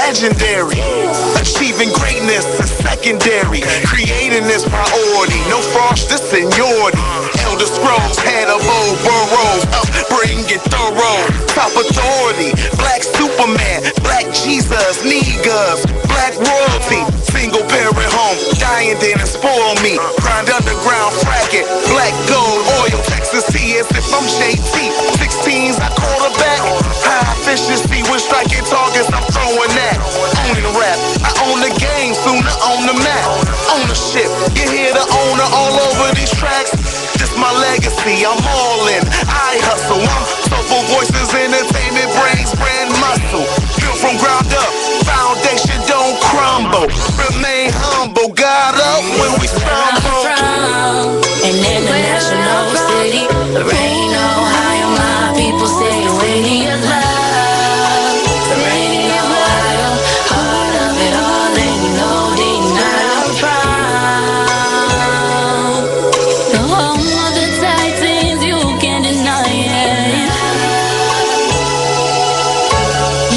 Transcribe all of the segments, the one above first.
legendary. Achieving greatness is secondary. Creating is priority. No frost, this seniority. Elder Scrolls had of old burrows. Upbringing thorough. Top authority. Black Superman. Black Jesus. Niggas. Black royalty. Single parent home. Dying didn't spoil me. Grind underground fracking. Black gold oil. Texas T as if I'm JT. 16s I quarterback. High efficiency with striking targets. I'm throwing that. Owning the rap. I own the game. Soon to own the map. Ownership. You hear the owner all over these tracks. This my legacy. I'm all in. I hustle. I'm soulful voices, entertainment, brains, brand muscle. Built from ground up. Foundation don't crumble. Remain humble. God up when we stumble. An international city. Lorain, Ohio. My people say you're waiting your love. Lorain, Ohio. Heart of it all, and you know deep down I'm proud. The home of the Titans, you can't deny it.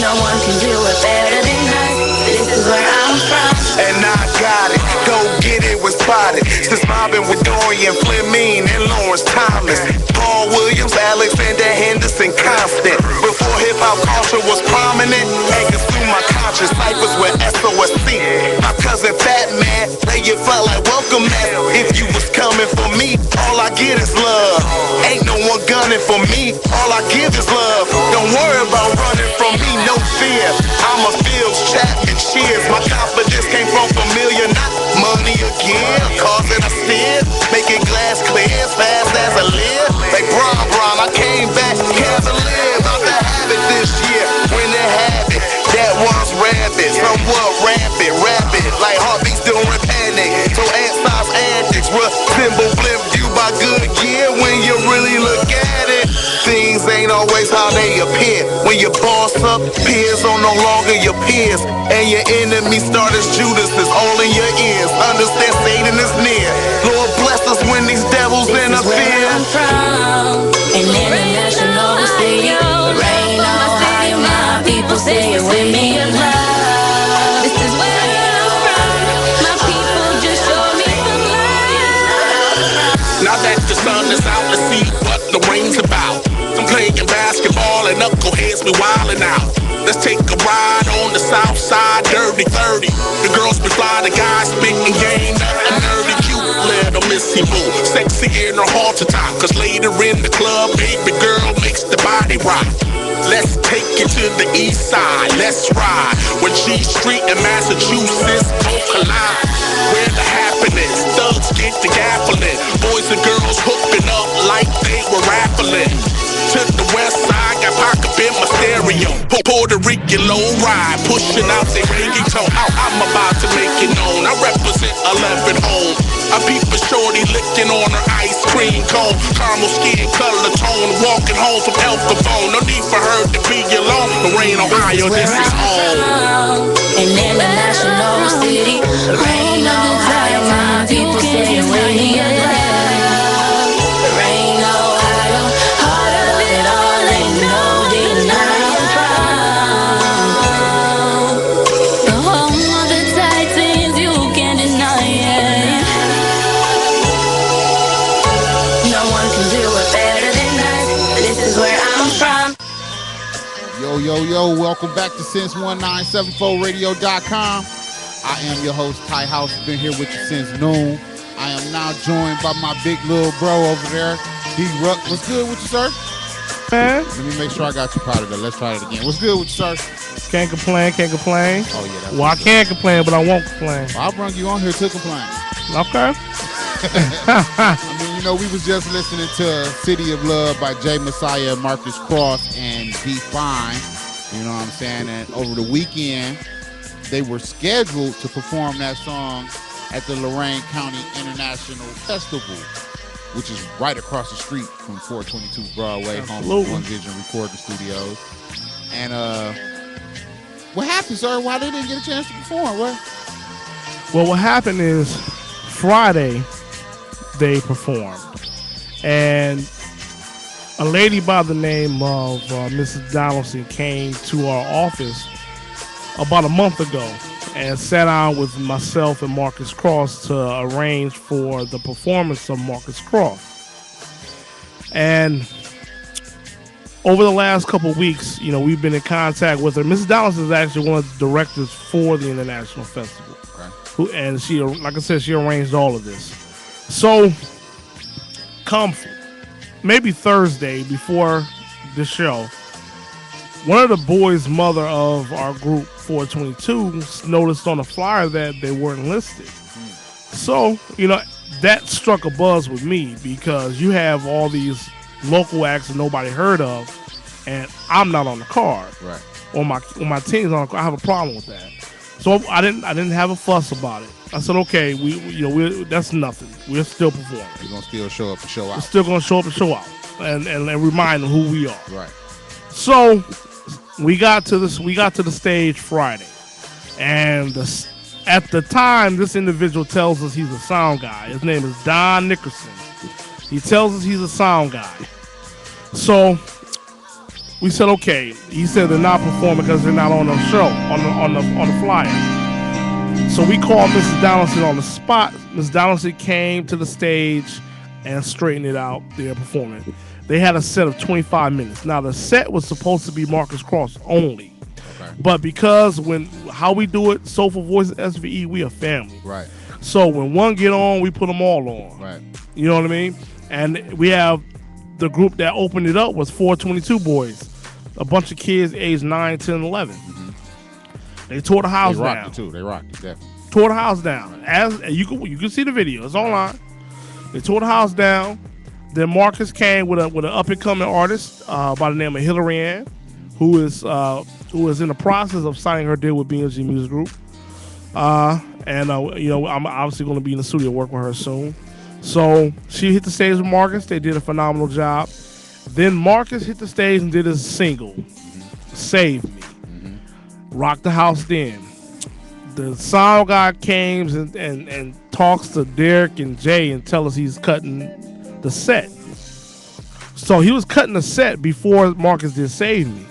No one can do it better than us. This is where I'm from. And I got it, go get it, was spotted. Since mobbing with Dorian, Fleming, and Lawrence Thomas, Paul Williams, Alexander Henderson, Constant. Before hip-hop culture was prominent, anchors through my conscious ciphers with SOSC. My cousin Fat Man, lay it flat like welcome mat. If you was coming for me, all I get is love. Ain't no one gunning for me, all I give is love. Don't worry about running from me, no fear. I'm a Fields Chapman, cheers. My confidence came from familiar, not money again. Cars that I steer, making glass clear as fast as I live. Like Bron, I came back cavalier. About to have it this year. When they have it, that one's rabbit. Somewhat rapid, like heartbeats during panic. So ant-size antics, symbol blimp you by good gear. When you really look at it, things ain't always how they appear. When your boss up, peers are no longer your peers. And your enemy start as Judas is all in your ears. Understand Satan is near. Lord bless us when these devils interfere. I'm from an international city. Lorain, Ohio. My people say you're with me in love. This is where I'm from. My people just show me some love. Now that the sun is out, let's see what the rain's about. I'm playing basketball and knuckleheads be wildin' out. Let's take a ride on the south side, dirty 30. The girls be fly, the guys spitting game, nothing nerdy, cute little Missy Boo. Sexy in her halter top, cause later in the club, baby girl makes the body rock. Let's take it to the east side, let's ride. When G Street and Massachusetts both collide. Where the happiness, thugs get the gaffling. Boys and girls hooking up like they were rappling. To the west side, got pocket in my stereo. Puerto Rican low ride, pushing out their reggaeton. I'm about to make it known. I represent 11 home. I peep a shorty licking on her ice cream cone. Caramel skin, color tone, walking home from El Capone. No need for her to be alone. Lorain, Ohio, this is home. An international city. Lorain, Ohio. My people say you're waiting your love. Lorain, Ohio. Heart of it all, ain't no denying I'm proud. The home of the Titans, you can't deny it. No one can do it better than us. This is where I'm from. Yo, welcome back to Since1974radio.com. I am your host, Ty House. Been here with you since noon. I am now joined by my big little bro over there, D Ruck. What's good with you, sir? Man, let me make sure I got you part of that. Let's try it again. What's good with you, sir? Can't complain. Oh, yeah. That's well, I can complain, but I won't complain. Well, I brought you on here to complain. Okay. I mean, you know, we was just listening to City of Love by Jay Messiah, Marcus Cross, and D-Fine. You know what I'm saying? And over the weekend, they were scheduled to perform that song at the Lorain County International Festival, which is right across the street from 422 Broadway, home of One Vision Recording Studios. And what happened, sir? Why they didn't get a chance to perform? What? Well, what happened is Friday they performed, and a lady by the name of Mrs. Donaldson came to our office about a month ago and sat down with myself and Marcus Cross to arrange for the performance of Marcus Cross. And over the last couple of weeks, you know, we've been in contact with her. Mrs. Dallas is actually one of the directors for the International Festival. Okay. And she, like I said, she arranged all of this. So, come maybe Thursday before the show, one of the boys' mother of our group 422 noticed on the flyer that they weren't listed. So, you know, that struck a buzz with me because you have all these local acts that nobody heard of, and I'm not on the card. Right. Or my team's on the card. I have a problem with that. So I didn't have a fuss about it. I said, okay, that's nothing. We're still performing. We're gonna still show up and show out. We're still gonna show up and show out, and remind them who we are. Right. So we got to the stage Friday, and at the time, this individual tells us he's a sound guy. His name is Don Nickerson. He tells us he's a sound guy. So we said, okay. He said they're not performing because they're not on the show, on the flyer. So we called Mrs. Donaldson on the spot. Mrs. Donaldson came to the stage and straightened it out. They're performing. They had a set of 25 minutes. Now, the set was supposed to be Marcus Cross only. Okay. But because how we do it, Soulful Voice S.V.E, we a family. Right. So when one get on, we put them all on. Right. You know what I mean? And we have the group that opened it up was 422 boys. A bunch of kids aged 9, 10, 11. Mm-hmm. They tore the house down. They rocked it too. They rocked it, definitely. Tore the house down. As you can see the video. It's online. They tore the house down. Then Marcus came with an up and coming artist by the name of Lorain, who is in the process of signing her deal with B&G Music Group. You know, I'm obviously going to be in the studio working with her soon. So she hit the stage with Marcus. They did a phenomenal job. Then Marcus hit the stage and did his single, Save Me. Rock the house then. The sound guy came and talks to Derek and Jay and tell us he's cutting the set. So he was cutting the set before Marcus did Save Me.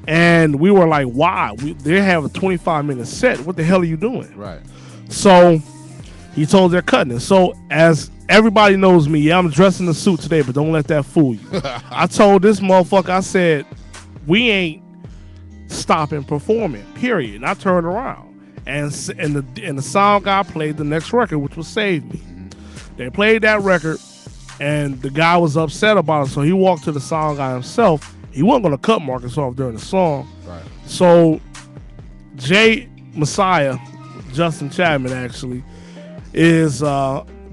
And we were like, why? They have a 25-minute set. What the hell are you doing? Right. So he told they're cutting it. So as everybody knows me, I'm dressed in a suit today, but don't let that fool you. I told this motherfucker, I said, we ain't stopping performing, period. And I turned around. And the sound guy played the next record, which was Save Me. They played that record, and the guy was upset about it, so he walked to the sound guy himself. He wasn't going to cut Marcus off during the song. Right. So Jay Messiah, Justin Chapman actually, is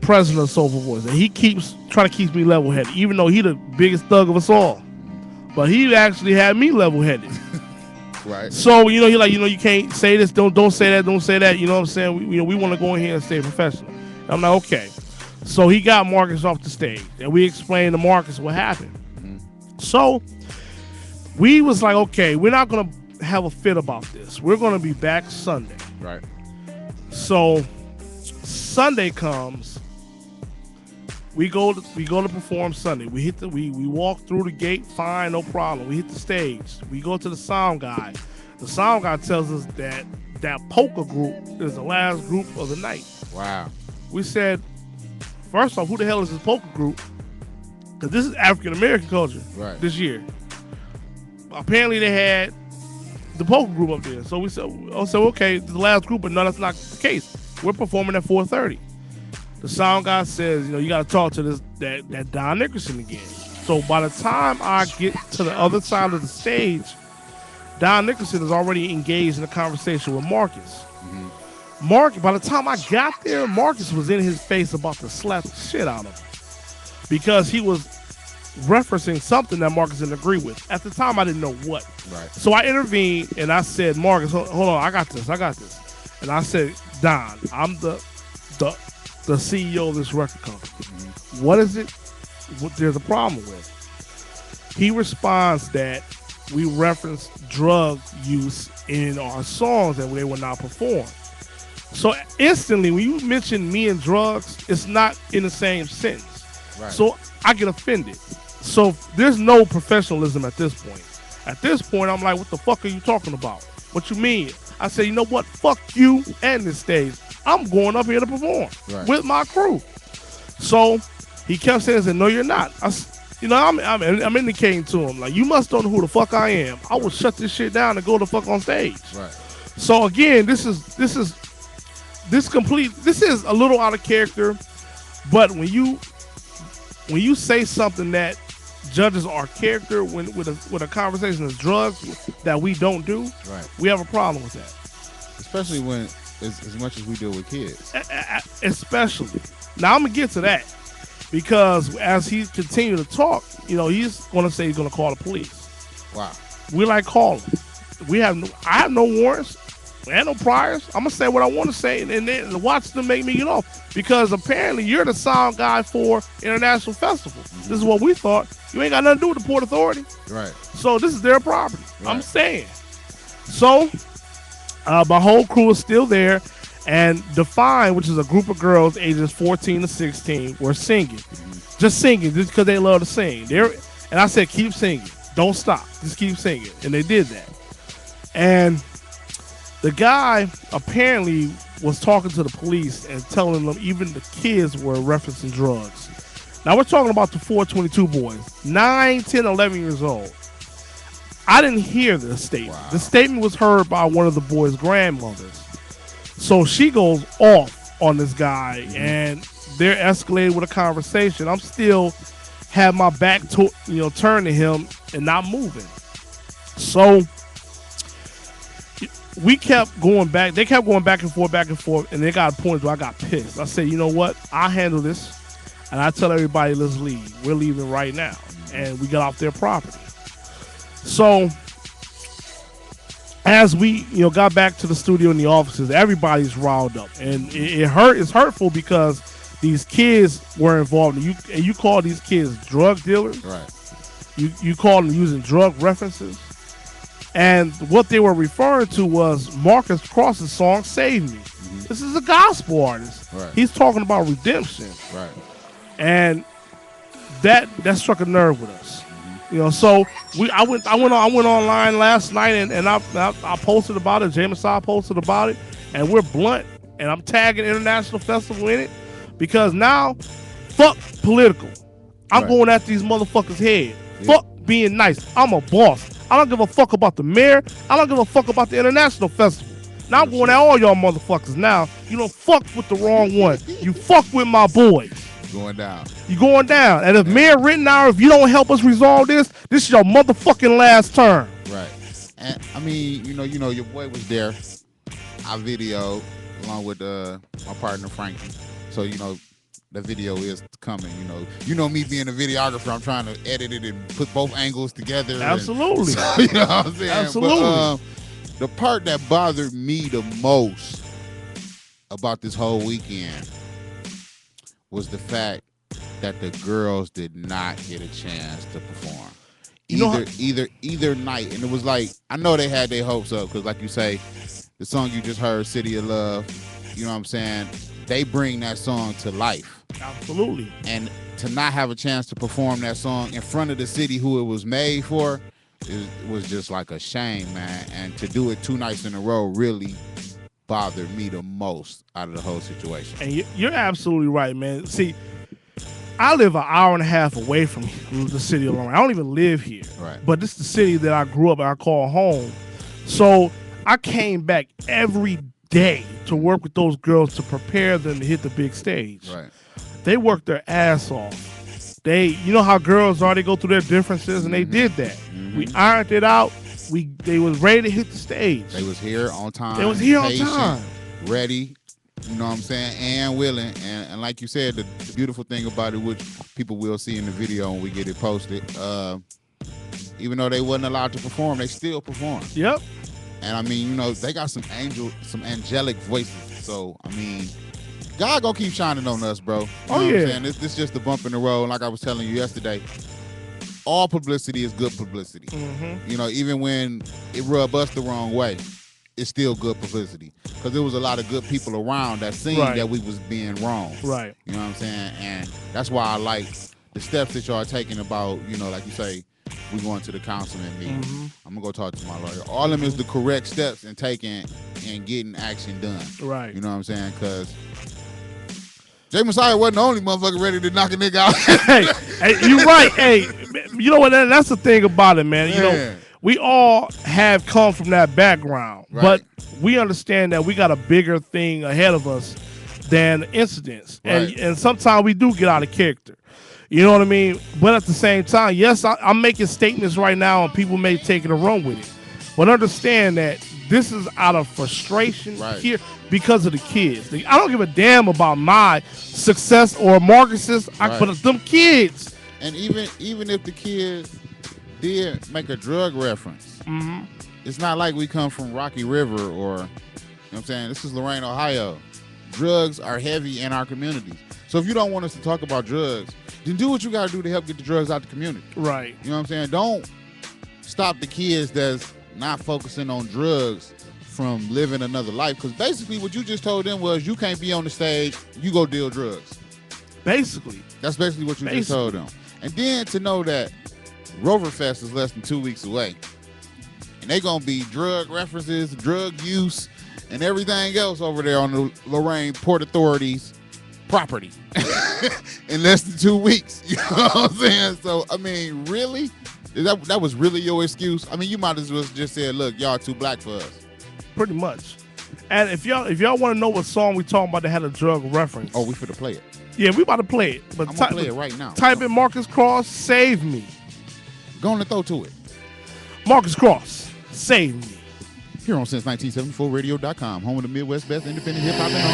president of Soulful Voice. And he keeps trying to keep me level-headed, even though he the biggest thug of us all. But he actually had me level-headed. Right. So, you know, he like, you know, you can't say this, don't say that, don't say that. You know what I'm saying? We want to go in here and stay professional. And I'm like, okay. So he got Marcus off the stage, and we explained to Marcus what happened. So we was like, okay, we're not going to have a fit about this. We're going to be back Sunday. Right. So Sunday comes, we go to perform Sunday. We walk through the gate, fine, no problem. We hit the stage. We go to the sound guy. The sound guy tells us that polka group is the last group of the night. Wow. We said, first off, who the hell is this polka group? Because this is African American culture this year. Apparently they had the polka group up there. So we said, okay, the last group, but no, that's not the case. We're performing at 4:30. The sound guy says, you know, you got to talk to that Don Nickerson again. So by the time I get to the other side of the stage, Don Nickerson is already engaged in a conversation with Marcus. By the time I got there, Marcus was in his face about to slap the shit out of him because he was referencing something that Marcus didn't agree with. At the time, I didn't know what. Right. So I intervened and I said, Marcus, hold on, I got this. And I said, Don, I'm the CEO of this record company. What is it? What there's a problem with? He responds that we reference drug use in our songs and they will not perform. So instantly, when you mention me and drugs, it's not in the same sentence. Right. So I get offended. So there's no professionalism at this point. At this point, I'm like, what the fuck are you talking about? What you mean? I said, you know what? Fuck you and this stage. I'm going up here to perform with my crew. So he kept saying, no, you're not. I'm indicating to him, like, you must don't know who the fuck I am. I will shut this shit down and go the fuck on stage. Right. So again, this is a little out of character, but when you say something that judges our character with a conversation of drugs that we don't do, we have a problem with that. Especially when as much as we deal with kids. Especially. Now I'm gonna get to that because as he continued to talk, he's gonna say he's gonna call the police. Wow. We like call him. I have no warrants. We had no priors. I'm gonna say what I want to say, and then watch them make me get off. Because apparently you're the sound guy for International Festival. This is what we thought. You ain't got nothing to do with the Port Authority. Right. So this is their property. Right. I'm saying. So my whole crew is still there, and Define, which is a group of girls ages 14 to 16, were singing. Just singing, just because they love to sing. And I said, keep singing. Don't stop. Just keep singing. And they did that. And the guy apparently was talking to the police and telling them even the kids were referencing drugs. Now, we're talking about the 422 boys, 9, 10, 11 years old. I didn't hear this statement. Wow. The statement was heard by one of the boys' grandmothers. So she goes off on this guy, and they're escalating with a conversation. I'm still have my back turned to him and not moving. So we kept going back. They kept going back and forth, and they got points where I got pissed. I said, you know what? I'll handle this, and I tell everybody, let's leave. We're leaving right now, and we got off their property. So as we got back to the studio and the offices, everybody's riled up, and it's hurtful because these kids were involved, and you call these kids drug dealers. Right. You call them using drug references. And what they were referring to was Marcus Cross's song, Save Me. Mm-hmm. This is a gospel artist. Right. He's talking about redemption. Right. And that struck a nerve with us. Mm-hmm. So I went online last night and I posted about it. James I posted about it. And we're blunt. And I'm tagging International Festival in it. Because now, fuck political. I'm going at these motherfuckers' head. Yeah. Fuck being nice. I'm a boss. I don't give a fuck about the mayor. I don't give a fuck about the International Festival. Now I'm going at all y'all motherfuckers. Now, you don't fuck with the wrong one. You fuck with my boys. Going down. You going down. And if Mayor Rittenhour, if you don't help us resolve this is your motherfucking last term. Right. And I mean, your boy was there. I videoed along with my partner Frankie. So, the video is coming, me being a videographer, I'm trying to edit it and put both angles together. Absolutely. So, you know what I'm saying? Absolutely. But, the part that bothered me the most about this whole weekend was the fact that the girls did not get a chance to perform. Either night. And it was like, I know they had their hopes up because, like you say, the song you just heard, City of Love, you know what I'm saying? They bring that song to life. Absolutely. And to not have a chance to perform that song in front of the city who it was made for, it was just like a shame, man. And to do it 2 nights in a row really bothered me the most out of the whole situation. And you're absolutely right, man. See, I live an hour and a half away from the city of Lorain. I don't even live here. Right. But this is the city that I grew up and I call home. So I came back every day to work with those girls to prepare them to hit the big stage. Right. They worked their ass off. You know how girls are, they go through their differences, and they did that. Mm-hmm. We ironed it out. They was ready to hit the stage. They was here on time. They was here patient, on time. Ready, you know what I'm saying, and willing. And like you said, the beautiful thing about it, which people will see in the video when we get it posted, even though they wasn't allowed to perform, they still performed. Yep. And I mean, they got some angelic voices. So, I mean, God gonna keep shining on us, bro. You know what I'm saying? This just the bump in the road. Like I was telling you yesterday, all publicity is good publicity. Mm-hmm. Even when it rub us the wrong way, it's still good publicity. Because there was a lot of good people around that seen that we was being wrong. Right. You know what I'm saying? And that's why I like the steps that y'all are taking about, like you say, we're going to the councilman meeting. I'm gonna go talk to my lawyer. All of them is the correct steps in taking and getting action done. Right. You know what I'm saying? Because Jay Messiah wasn't the only motherfucker ready to knock a nigga out. hey, you right. Hey, you know what? That's the thing about it, man. You know, we all have come from that background, but we understand that we got a bigger thing ahead of us than incidents, and sometimes we do get out of character. You know what I mean? But at the same time, yes, I'm making statements right now, and people may take it and run with it. But understand that this is out of frustration here because of the kids. I don't give a damn about my success or Marcus's, but them kids. And even if the kids did make a drug reference, it's not like we come from Rocky River or, you know what I'm saying? This is Lorain, Ohio. Drugs are heavy in our communities. So if you don't want us to talk about drugs, then do what you got to do to help get the drugs out the community. Right. You know what I'm saying? Don't stop the kids that's not focusing on drugs from living another life. Because basically what you just told them was you can't be on the stage, you go deal drugs. Basically. That's basically what you just told them. And then to know that Roverfest is less than 2 weeks away. And they going to be drug references, drug use, and everything else over there on the Lorain Port Authority's property in less than 2 weeks. You know what I'm saying? So, I mean, really? That was really your excuse? I mean, you might as well just say, look, y'all too black for us. Pretty much. And if y'all want to know what song we talking about that had a drug reference. Oh, we finna play it. Yeah, we about to play it. But I'm gonna play it right now. Type in Marcus Cross, Save Me. Go on and throw to it. Marcus Cross, Save Me. Here on Since1974radio.com, home of the Midwest best independent hip-hop and R&B.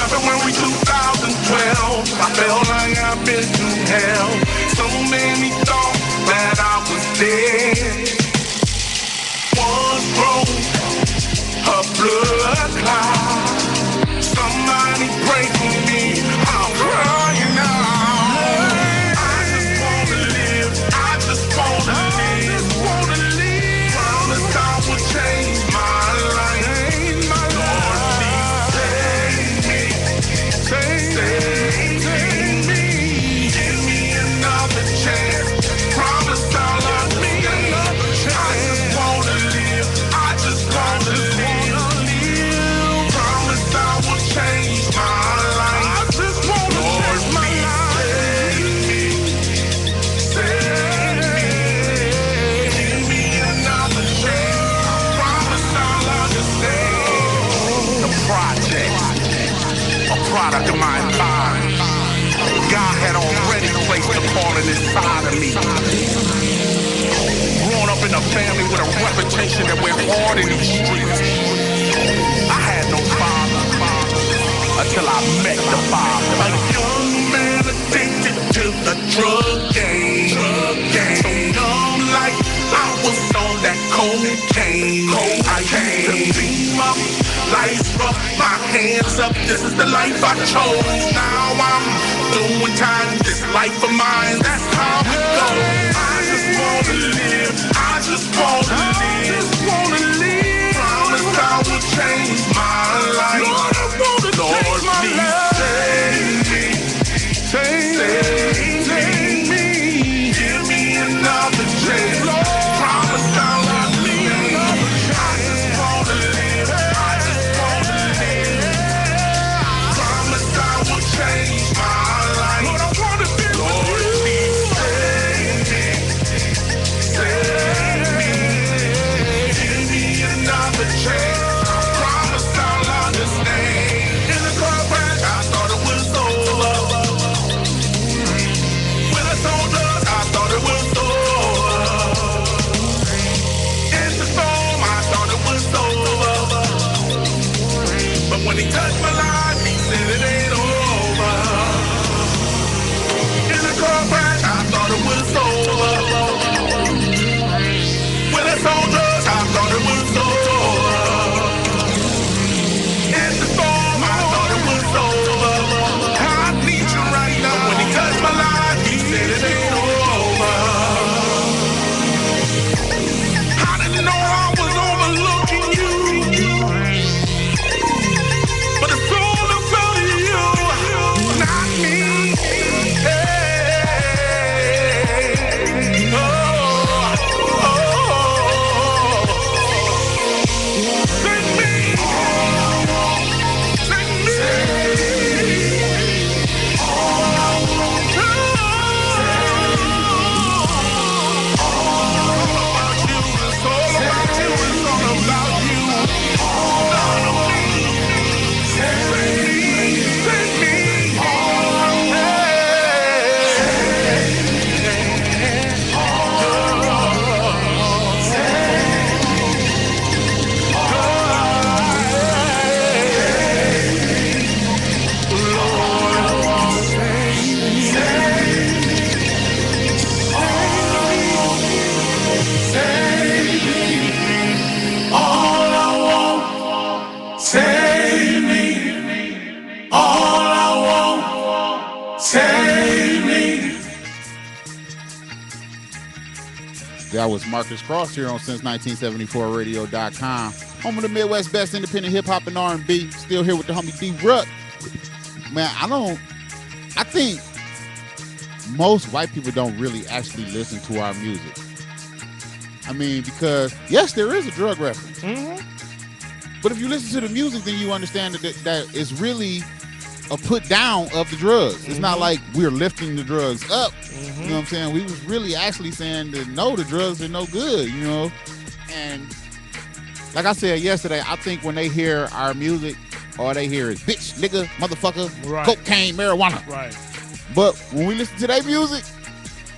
February 2012, I felt like I've been through hell. So many thought that I was dead. Was broke, her blood clot. Somebody pray for me, I'm crying out. I just wanna live, I just wanna live. Promise I will change my life. Lord, please save me. Give me another chance. Promise I'll love me another chance. I just wanna live, I just wanna live. Promise I will change my life. I just wanna change my life. Save me. Give me another chance. Promise I'll understand. The project, a product of my environment. God had already placed a calling inside of me. Growing up in a family with a reputation that went hard in these streets. I had no father until I met the father. A young man addicted to the drug game. So young like I was on that cocaine. I used to beat up, lights up, my hands up. This is the life I chose. Now I'm doing time. This life of mine, that's how we go. I just wanna live. I just wanna live. Promise I will change my life. Lord, I wanna Lord, change my life. Save me. Give me another chance. Promise I'll love me another chance. I just wanna live. I just wanna live. Promise I will change my life. Lord, I wanna be Lord, please save me. Give me another chance. Promise I'll understand. In the car crash, I thought it was over. When I sold drugs, I thought it was over. In the storm, I thought it was over. But when he touched my life, he said it ain't over. In the car crash, I thought it was over. When I sold drugs, I thought it was Save me. All I want, save me. That was Marcus Cross here on Since1974radio.com. Home of the Midwest best independent hip-hop and R&B. Still here with the homie D-Ruck. Man, I think most white people don't really actually listen to our music. I mean, because, yes, there is a drug reference. Mm-hmm. But if you listen to the music, then you understand that it's really a put down of the drugs. It's not like we're lifting the drugs up. You know what I'm saying? We was really actually saying that no, the drugs are no good, you know? And like I said yesterday, I think when they hear our music, all they hear is bitch, nigga, motherfucker, cocaine, marijuana. Right. But when we listen to their music,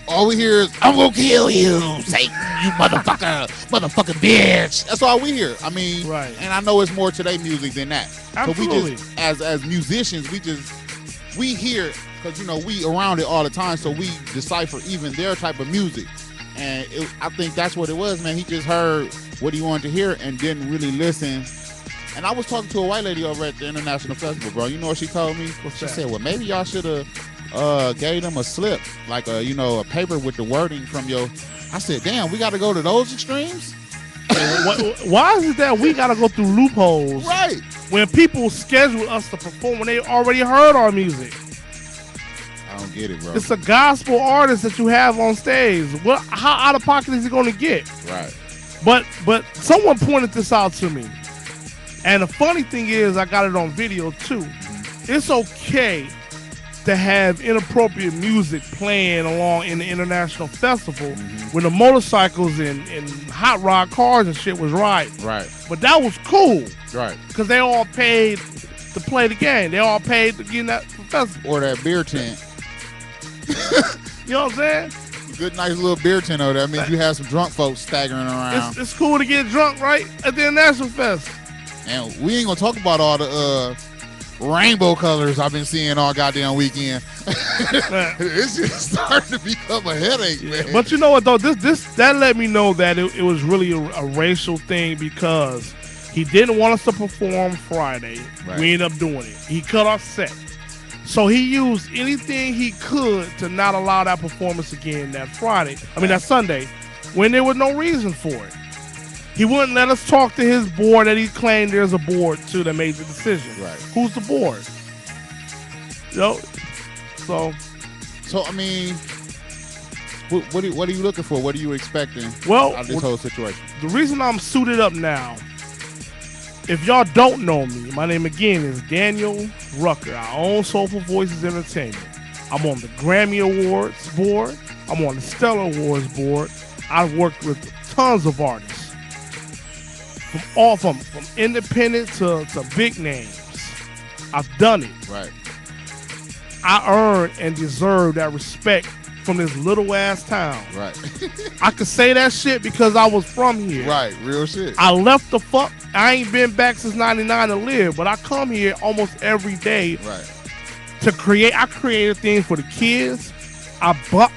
all we hear is, I'm gonna kill you, Satan, you motherfucker, motherfucking bitch. That's all we hear. I mean, and I know it's more to their music than that. Absolutely. So we just, as musicians, we hear, because, you know, we around it all the time, so we decipher even their type of music. And I think that's what it was, man. He just heard what he wanted to hear and didn't really listen. And I was talking to a white lady over at the International Festival, bro. You know what she told me? She said, well, maybe y'all should have gave them a slip, like a paper with the wording from your. I said, damn, we got to go to those extremes? Why is it that we got to go through loopholes? Right. When people schedule us to perform when they already heard our music. I don't get it, bro. It's a gospel artist that you have on stage. How out of pocket is he going to get? Right. But someone pointed this out to me. And the funny thing is, I got it on video too. It's okay to have inappropriate music playing along in the international festival when the motorcycles and hot rod cars and shit was riding. Right. But that was cool. Right. Because they all paid to play the game. They all paid to get in that festival. Or that beer tent. You know what I'm saying? Good, nice little beer tent over there. That means you have some drunk folks staggering around. It's cool to get drunk, right? At the International Fest. And we ain't going to talk about all the rainbow colors I've been seeing all goddamn weekend. It's just starting to become a headache, man. But you know what, though? That let me know that it was really a racial thing, because he didn't want us to perform Friday. Right. We ended up doing it. He cut our set. So he used anything he could to not allow that performance again that Sunday, when there was no reason for it. He wouldn't let us talk to his board that he claimed there's a board to that made the decision. Right. Who's the board? So I mean, what are you looking for? What are you expecting out of this whole situation? The reason I'm suited up now, if y'all don't know me, my name again is Daniel Rucker. I own Soulful Voices Entertainment. I'm on the Grammy Awards board. I'm on the Stellar Awards board. I've worked with tons of artists. From independent to big names. I've done it. Right. I earn and deserve that respect from this little ass town. Right. I could say that shit because I was from here. Right, real shit. I left the fuck. I ain't been back since '99 to live, but I come here almost every day. Right. To create. I create things for the kids. I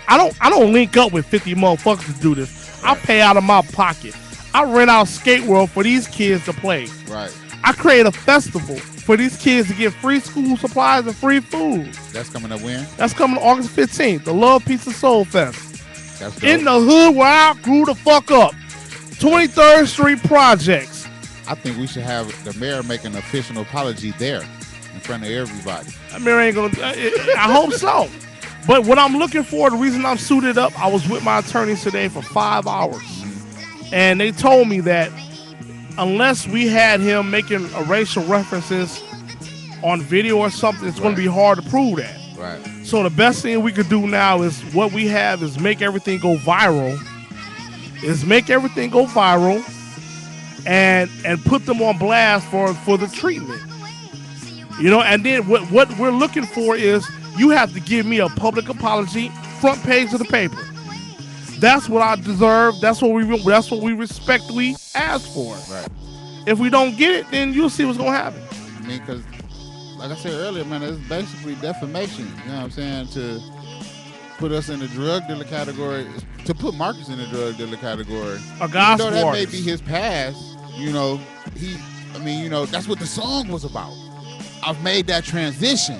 don't link up with 50 motherfuckers to do this. Right. I pay out of my pocket. I rent out Skate World for these kids to play. Right. I create a festival for these kids to get free school supplies and free food. That's coming up when? That's coming August 15th, the Love, Peace, and Soul Fest. That's dope. In the hood where I grew the fuck up. 23rd Street Projects. I think we should have the mayor make an official apology there in front of everybody. That mayor ain't gonna, I hope so. But what I'm looking for, the reason I'm suited up, I was with my attorneys today for 5 hours. And they told me that unless we had him making racial references on video or something, it's going to be hard to prove that. Right. So the best thing we could do now is what we have is make everything go viral. And put them on blast for the treatment. You know, and then what we're looking for is you have to give me a public apology, front page of the paper. That's what I deserve. That's what we respectfully ask for. Right. If we don't get it, then you'll see what's gonna happen. I mean, because like I said earlier, man, it's basically defamation. You know what I'm saying? To put us in the drug dealer category, to put Marcus in the drug dealer category. A gospel artist. That may be his past. You know, I mean, you know, that's what the song was about. I've made that transition.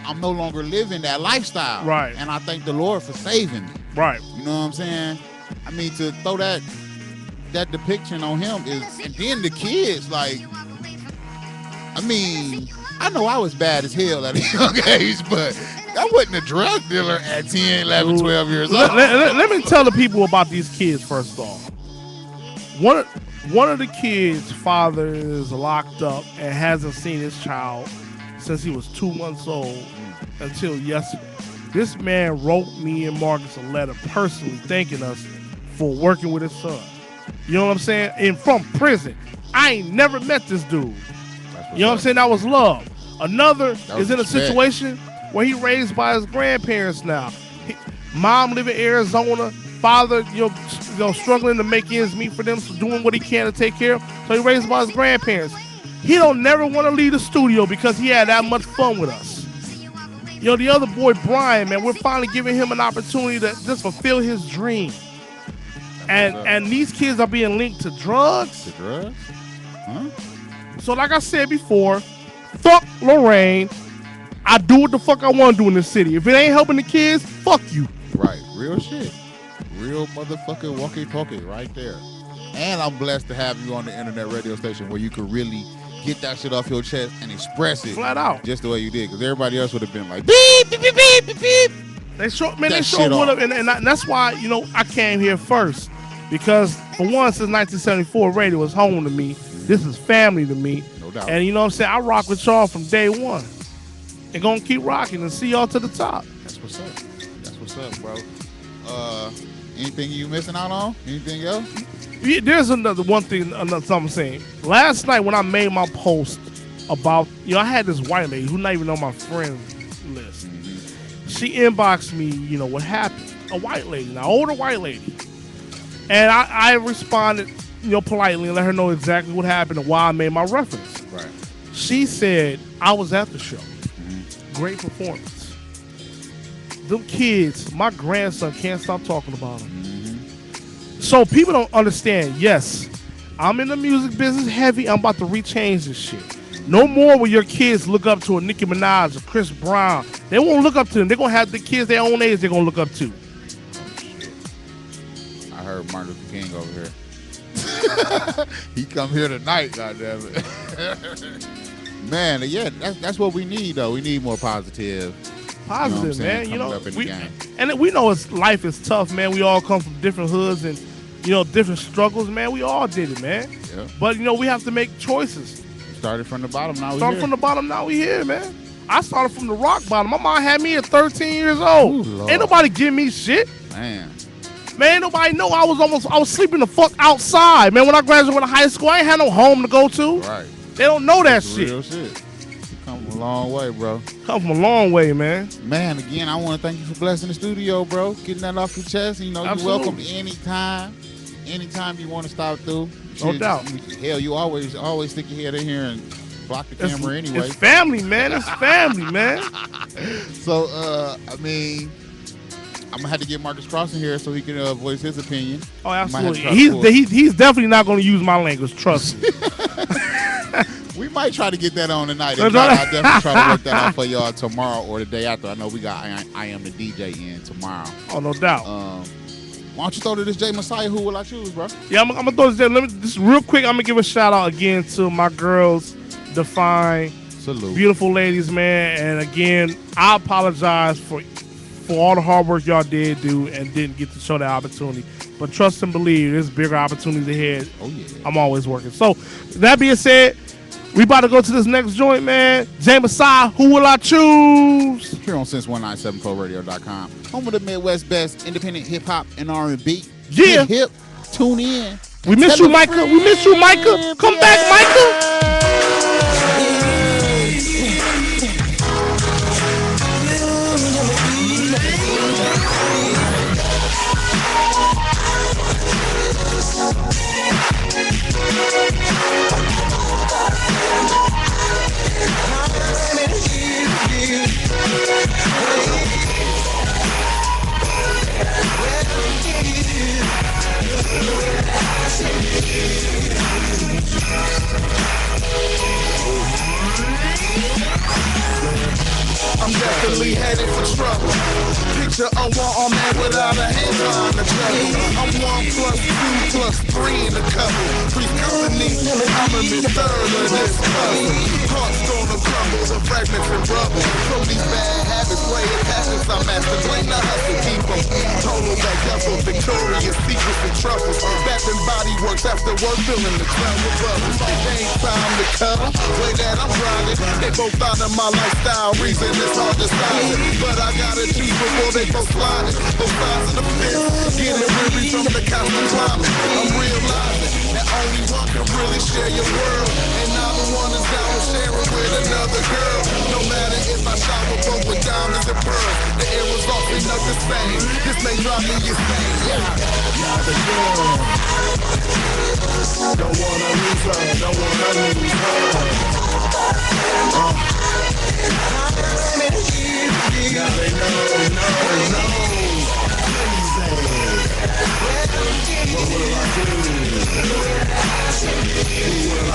I'm no longer living that lifestyle. Right. And I thank the Lord for saving me. Right. You know what I'm saying? I mean, to throw that depiction on him is, and then the kids, like, I mean, I know I was bad as hell at a young age, but I wasn't a drug dealer at 10, 11, 12 years old. Let me tell the people about these kids first off. One of the kids' father is locked up and hasn't seen his child since he was 2 months old until yesterday. This man wrote me and Marcus a letter personally thanking us for working with his son. You know what I'm saying? And from prison. I ain't never met this dude. You know what I'm saying? That was love. Another is in a situation where he raised by his grandparents now. Mom live in Arizona. Father, you know, struggling to make ends meet for them, so doing what he can to take care of. So he raised by his grandparents. He don't never want to leave the studio because he had that much fun with us. You know, the other boy, Brian, man, we're finally giving him an opportunity to just fulfill his dream. And these kids are being linked to drugs. To drugs? Huh? So like I said before, fuck Lorain. I do what the fuck I want to do in this city. If it ain't helping the kids, fuck you. Right. Real shit. Real motherfucking walkie-talkie right there. And I'm blessed to have you on the internet radio station where you can really get that shit off your chest and express it. Flat out. Just the way you did. Because everybody else would have been like, beep, beep, beep, beep, beep, beep. They sure would have. And that's why, you know, I came here first. Because for one, since 1974 radio is home to me. This is family to me. No doubt. And you know what I'm saying? I rock with y'all from day one. And gonna keep rocking and see y'all to the top. That's what's up. That's what's up, bro. Anything you missing out on? Anything else? Yeah, there's another something I'm saying. Last night when I made my post about, you know, I had this white lady who not even on my friend list. Mm-hmm. She inboxed me, you know, what happened. A white lady, an older white lady. And I responded, you know, politely and let her know exactly what happened and why I made my reference. Right. She said, I was at the show. Mm-hmm. Great performance. Them kids, my grandson can't stop talking about them. Mm-hmm. So people don't understand, yes, I'm in the music business heavy. I'm about to rechange this shit. No more will your kids look up to a Nicki Minaj or Chris Brown. They won't look up to them. They're going to have the kids their own age they're going to look up to. Oh, shit. I heard Martin Luther King over here. He come here tonight, goddammit. Man, yeah, that's what we need, though. We need more positive. Positive, man. You know, we know life is tough, man. We all come from different hoods and, you know, different struggles, man. We all did it, man. Yeah. But, you know, we have to make choices. Started from the bottom, now we here, man. I started from the rock bottom. My mom had me at 13 years old. Ooh, ain't nobody give me shit. Man, ain't nobody know I was sleeping the fuck outside, man. When I graduated high school, I ain't had no home to go to. Right. They don't know that shit. Real shit. Come from a long way, bro. Come from a long way, man. Man, again, I want to thank you for blessing the studio, bro. Getting that off your chest. You know, you're welcome anytime. Anytime you want to stop through. No doubt. Hell, you always stick your head in here and block the camera anyway. It's family, man. It's family, man. So, I mean, I'm gonna have to get Marcus Cross in here so he can voice his opinion. Oh, absolutely. He's definitely not going to use my language. Trust me. We might try to get that on tonight. I'll definitely try to work that out for y'all tomorrow or the day after. I know we got I Am the DJ in tomorrow. Oh, no doubt. Why don't you throw to this J Messiah? Who will I choose, bro? Yeah, I'm gonna throw this. Let me just real quick. I'm gonna give a shout out again to my girls, Define. Salute. Beautiful ladies, man. And again, I apologize for all the hard work y'all did do and didn't get to show that opportunity. But trust and believe, there's bigger opportunities ahead. Oh yeah. I'm always working. So that being said, we about to go to this next joint, man. J Messiah, who will I choose? Here on Since1974radio.com, home of the Midwest best independent hip hop and R&B. Yeah. Get hip. Tune in. We miss you, Micah. We miss you, Micah. Come back, Micah. I'm definitely headed for trouble. Picture a one-armed man without a hand on the juggle. I'm 1 plus 2 plus 3 in the couple. Free company, I'm in the third of this puzzle. Hearts gonna crumble, the fragments and rubble. From these bad habits, way of passions, I'm master. Blame the hustle, keep them total back up for victorious secrets and troubles. Back in body works after work, filling the cloud with bubbles. They ain't time to cover, way that I'm grinding. They both out of my lifestyle, reason it's hard to stop it. But I gotta choose before they both slide it. Both sides of the fence, getting weary from the constant climbing. I'm realizing that only one can really share your world. And neither one is down to sharing with another girl. No matter if I shower both with diamonds and pearls, the end results ain't not the same. This may drive me insane. Neither girl. Don't wanna lose her, don't wanna lose her. Now they know. What will I do? Who will I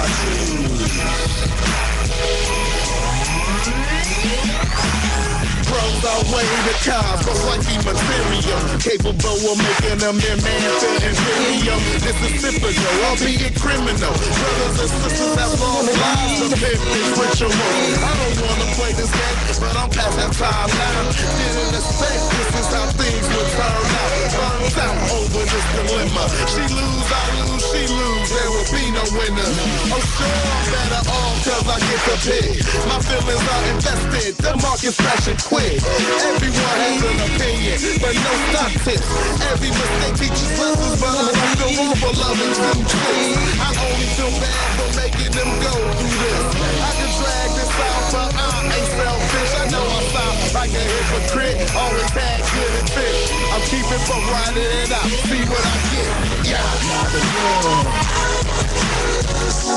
Pros are way to cars, but wifey material, capable of making a mere man feel inferior. This is typical, albeit criminal. Brothers and sisters have long lives of this ritual. I don't wanna play this game, but I'm past that time now. Didn't expect this is how things would turn out. Burns out over this dilemma. She lose, I lose, she lose. There will be no winner. I'm sure I'm better off cause I get to pick. My feelings are invested, the market's crashing quick. Everyone has an opinion, but no stock tips. Every mistake teaches lessons, but I don't feel wrong for loving them tricks. I only feel bad for making them go through this. I can drag this out, but I ain't selfish. I know I sound like a hypocrite, always had good intent. I'm keeping from writing it out, see what I get. Yeah, not the girl.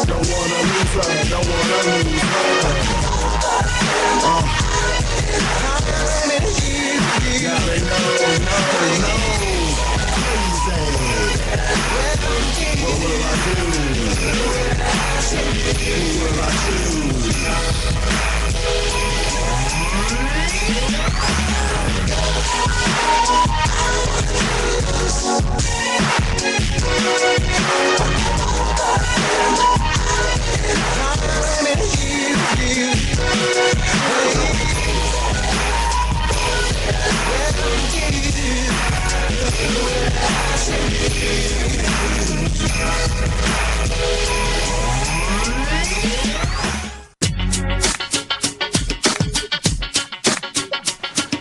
Don't wanna lose her, don't wanna lose her. Now they know. What will I do? Who will I choose?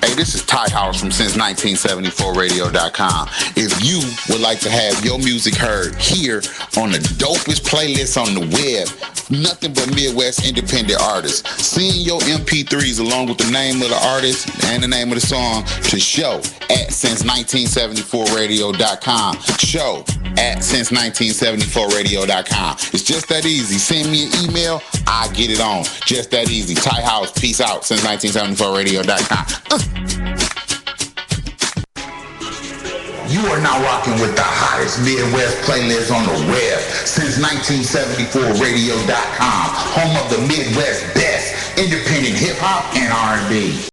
Hey, this is Ty House from Since1974radio.com. If you would like to have your music heard here on the dopest playlist on the web, nothing but Midwest independent artists, send your MP3s along with the name of the artist and the name of the song to show at Since1974radio.com. Show at Since1974radio.com. It's just that easy. Send me an email, I get it on. Just that easy. Ty House, peace out. Since1974radio.com. You are now rocking with the hottest Midwest playlist on the web, Since1974radio.com, home of the Midwest best independent hip-hop and R&B.